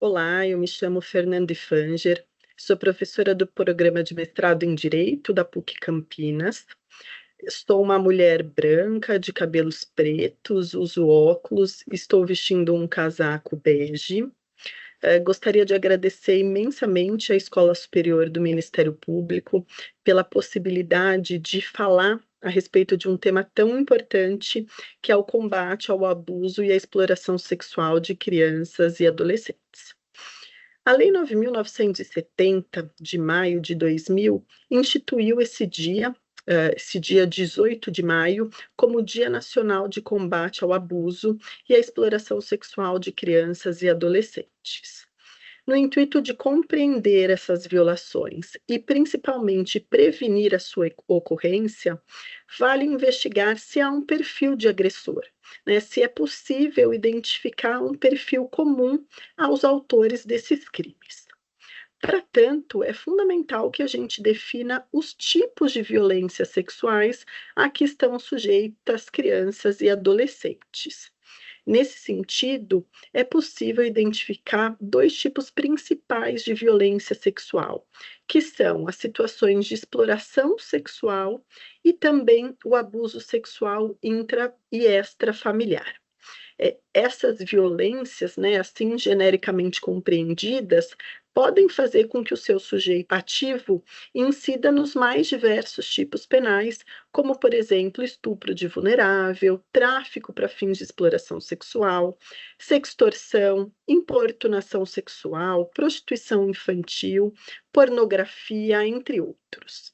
Olá, eu me chamo Fernanda Fanger, sou professora do programa de mestrado em Direito da PUC Campinas. Sou uma mulher branca, de cabelos pretos, uso óculos, estou vestindo um casaco bege. Gostaria de agradecer imensamente à Escola Superior do Ministério Público pela possibilidade de falar a respeito de um tema tão importante, que é o combate ao abuso e à exploração sexual de crianças e adolescentes. A Lei 9.970, de maio de 2000, instituiu esse dia 18 de maio, como Dia Nacional de Combate ao Abuso e à Exploração Sexual de Crianças e Adolescentes. No intuito de compreender essas violações e, principalmente, prevenir a sua ocorrência, vale investigar se há um perfil de agressor, né? Se é possível identificar um perfil comum aos autores desses crimes. Para tanto, é fundamental que a gente defina os tipos de violências sexuais a que estão sujeitas crianças e adolescentes. Nesse sentido, é possível identificar dois tipos principais de violência sexual, que são as situações de exploração sexual e também o abuso sexual intra e extrafamiliar. Essas violências, né, assim genericamente compreendidas, podem fazer com que o seu sujeito ativo incida nos mais diversos tipos penais, como, por exemplo, estupro de vulnerável, tráfico para fins de exploração sexual, sextorção, importunação sexual, prostituição infantil, pornografia, entre outros.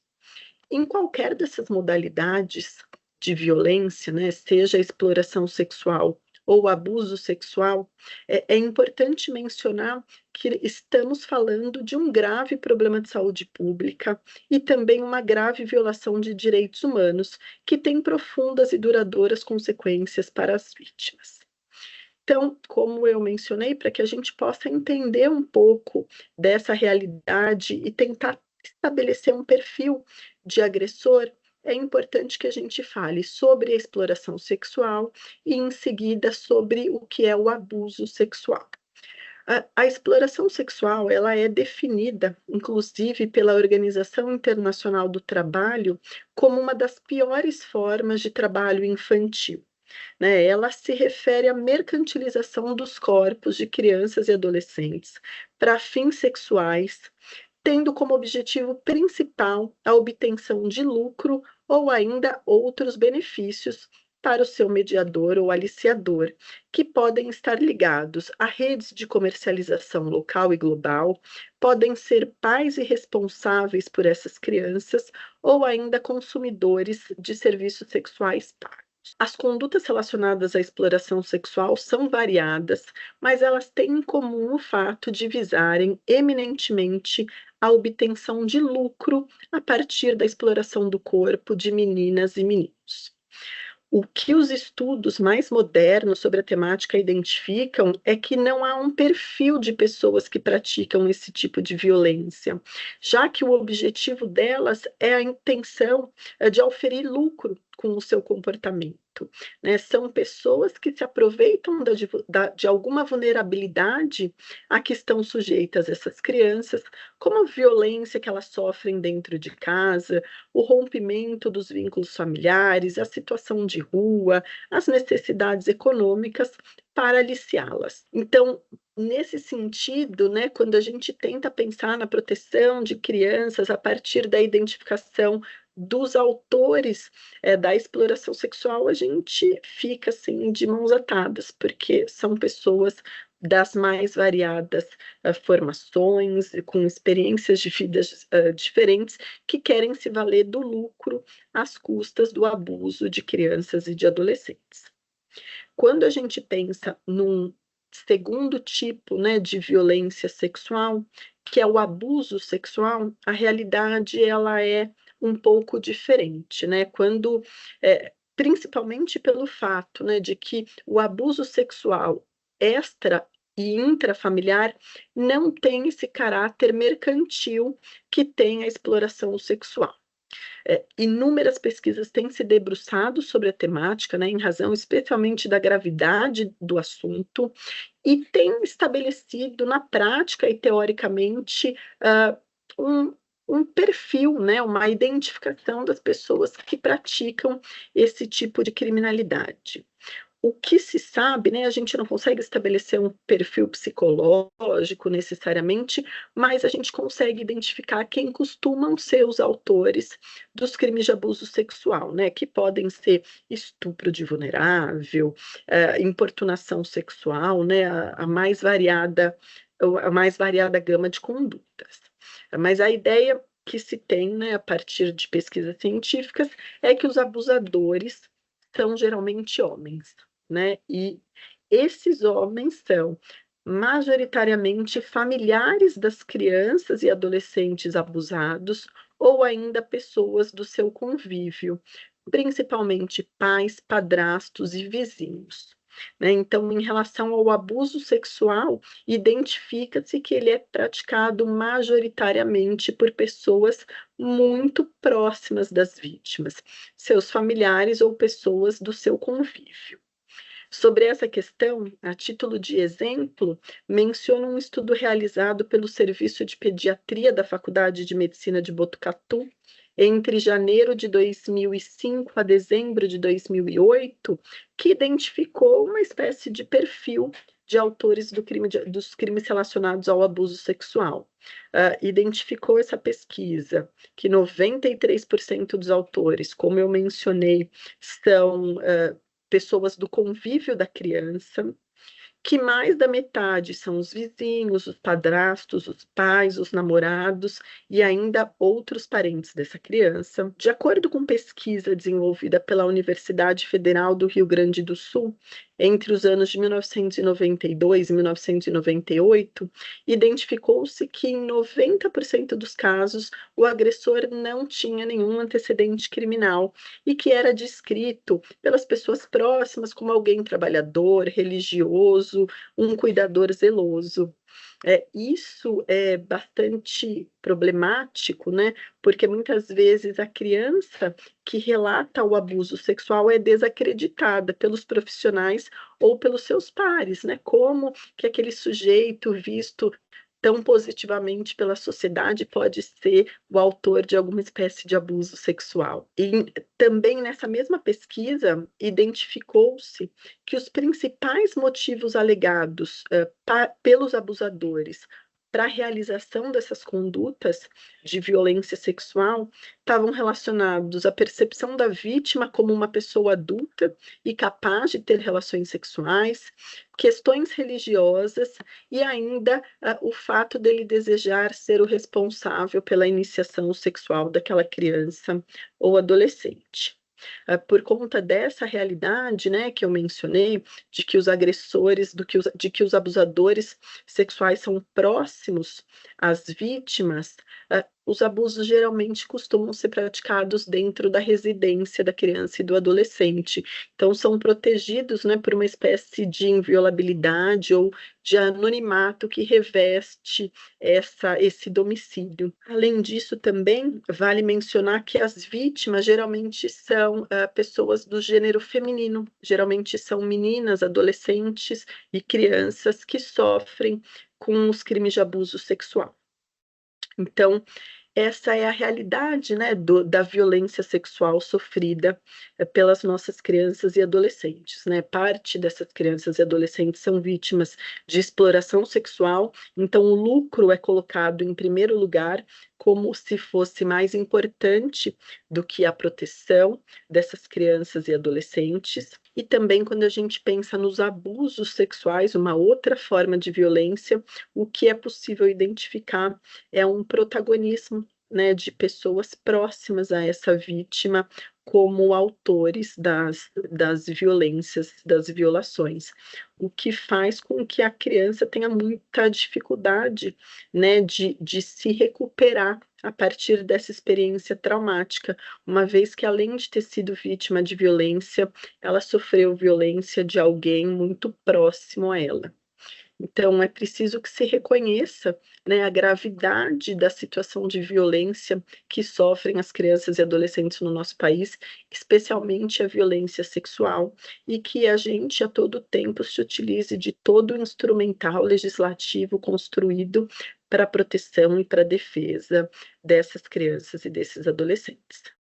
Em qualquer dessas modalidades de violência, né, seja a exploração sexual ou abuso sexual, é importante mencionar que estamos falando de um grave problema de saúde pública e também uma grave violação de direitos humanos, que tem profundas e duradouras consequências para as vítimas. Então, como eu mencionei, para que a gente possa entender um pouco dessa realidade e tentar estabelecer um perfil de agressor, é importante que a gente fale sobre a exploração sexual e, em seguida, sobre o que é o abuso sexual. A exploração sexual, ela é definida, inclusive pela Organização Internacional do Trabalho, como uma das piores formas de trabalho infantil, né? Ela se refere à mercantilização dos corpos de crianças e adolescentes para fins sexuais, tendo como objetivo principal a obtenção de lucro ou ainda outros benefícios para o seu mediador ou aliciador, que podem estar ligados a redes de comercialização local e global, podem ser pais e responsáveis por essas crianças ou ainda consumidores de serviços sexuais pagos. As condutas relacionadas à exploração sexual são variadas, mas elas têm em comum o fato de visarem eminentemente a obtenção de lucro a partir da exploração do corpo de meninas e meninos. O que os estudos mais modernos sobre a temática identificam é que não há um perfil de pessoas que praticam esse tipo de violência, já que o objetivo delas é a intenção de oferir lucro com o seu comportamento, né? São pessoas que se aproveitam de alguma vulnerabilidade a que estão sujeitas essas crianças, como a violência que elas sofrem dentro de casa, o rompimento dos vínculos familiares, a situação de rua, as necessidades econômicas para aliciá-las. Então, nesse sentido, né, quando a gente tenta pensar na proteção de crianças a partir da identificação dos autores da exploração sexual, a gente fica assim de mãos atadas, porque são pessoas das mais variadas formações, com experiências de vidas diferentes, que querem se valer do lucro às custas do abuso de crianças e de adolescentes. Quando a gente pensa num segundo tipo, né, de violência sexual, que é o abuso sexual, a realidade ela é um pouco diferente, né? Principalmente pelo fato, né, de que o abuso sexual extra e intrafamiliar não tem esse caráter mercantil que tem a exploração sexual. Inúmeras pesquisas têm se debruçado sobre a temática, né, em razão especialmente da gravidade do assunto, e têm estabelecido na prática e teoricamente, um perfil, né, uma identificação das pessoas que praticam esse tipo de criminalidade. O que se sabe, né, a gente não consegue estabelecer um perfil psicológico necessariamente, mas a gente consegue identificar quem costumam ser os autores dos crimes de abuso sexual, né, que podem ser estupro de vulnerável, importunação sexual, né, a mais variada gama de condutas. Mas a ideia que se tem, né, a partir de pesquisas científicas, é que os abusadores são geralmente homens, né, e esses homens são majoritariamente familiares das crianças e adolescentes abusados ou ainda pessoas do seu convívio, principalmente pais, padrastos e vizinhos, né. Então, em relação ao abuso sexual, identifica-se que ele é praticado majoritariamente por pessoas muito próximas das vítimas, seus familiares ou pessoas do seu convívio. Sobre essa questão, a título de exemplo, menciono um estudo realizado pelo Serviço de Pediatria da Faculdade de Medicina de Botucatu, entre janeiro de 2005 a dezembro de 2008, que identificou uma espécie de perfil de autores dos crimes relacionados ao abuso sexual. Identificou essa pesquisa que 93% dos autores, como eu mencionei, são pessoas do convívio da criança, que mais da metade são os vizinhos, os padrastos, os pais, os namorados e ainda outros parentes dessa criança. De acordo com pesquisa desenvolvida pela Universidade Federal do Rio Grande do Sul, entre os anos de 1992 e 1998, identificou-se que em 90% dos casos o agressor não tinha nenhum antecedente criminal e que era descrito pelas pessoas próximas como alguém trabalhador, religioso, um cuidador zeloso. Isso é bastante problemático, né, porque muitas vezes a criança que relata o abuso sexual é desacreditada pelos profissionais ou pelos seus pares, né, como que aquele sujeito visto tão positivamente pela sociedade pode ser o autor de alguma espécie de abuso sexual. E também nessa mesma pesquisa identificou-se que os principais motivos alegados, pelos abusadores para a realização dessas condutas de violência sexual estavam relacionados à percepção da vítima como uma pessoa adulta e capaz de ter relações sexuais, questões religiosas e ainda o fato dele desejar ser o responsável pela iniciação sexual daquela criança ou adolescente. Por conta dessa realidade, né, que eu mencionei, de que os agressores, de que os abusadores sexuais são próximos às vítimas, os abusos geralmente costumam ser praticados dentro da residência da criança e do adolescente. Então são protegidos, né, por uma espécie de inviolabilidade ou de anonimato que reveste esse domicílio. Além disso, também vale mencionar que as vítimas geralmente são pessoas do gênero feminino, geralmente são meninas, adolescentes e crianças que sofrem com os crimes de abuso sexual. Então, essa é a realidade, né, da violência sexual sofrida, pelas nossas crianças e adolescentes, né. Parte dessas crianças e adolescentes são vítimas de exploração sexual, então o lucro é colocado em primeiro lugar, como se fosse mais importante do que a proteção dessas crianças e adolescentes. E também quando a gente pensa nos abusos sexuais, uma outra forma de violência, o que é possível identificar é um protagonismo, né, de pessoas próximas a essa vítima como autores das violências, das violações, o que faz com que a criança tenha muita dificuldade, né, de se recuperar a partir dessa experiência traumática, uma vez que além de ter sido vítima de violência, ela sofreu violência de alguém muito próximo a ela. Então é preciso que se reconheça, né, a gravidade da situação de violência que sofrem as crianças e adolescentes no nosso país, especialmente a violência sexual, e que a gente a todo tempo se utilize de todo o instrumental legislativo construído para a proteção e para a defesa dessas crianças e desses adolescentes.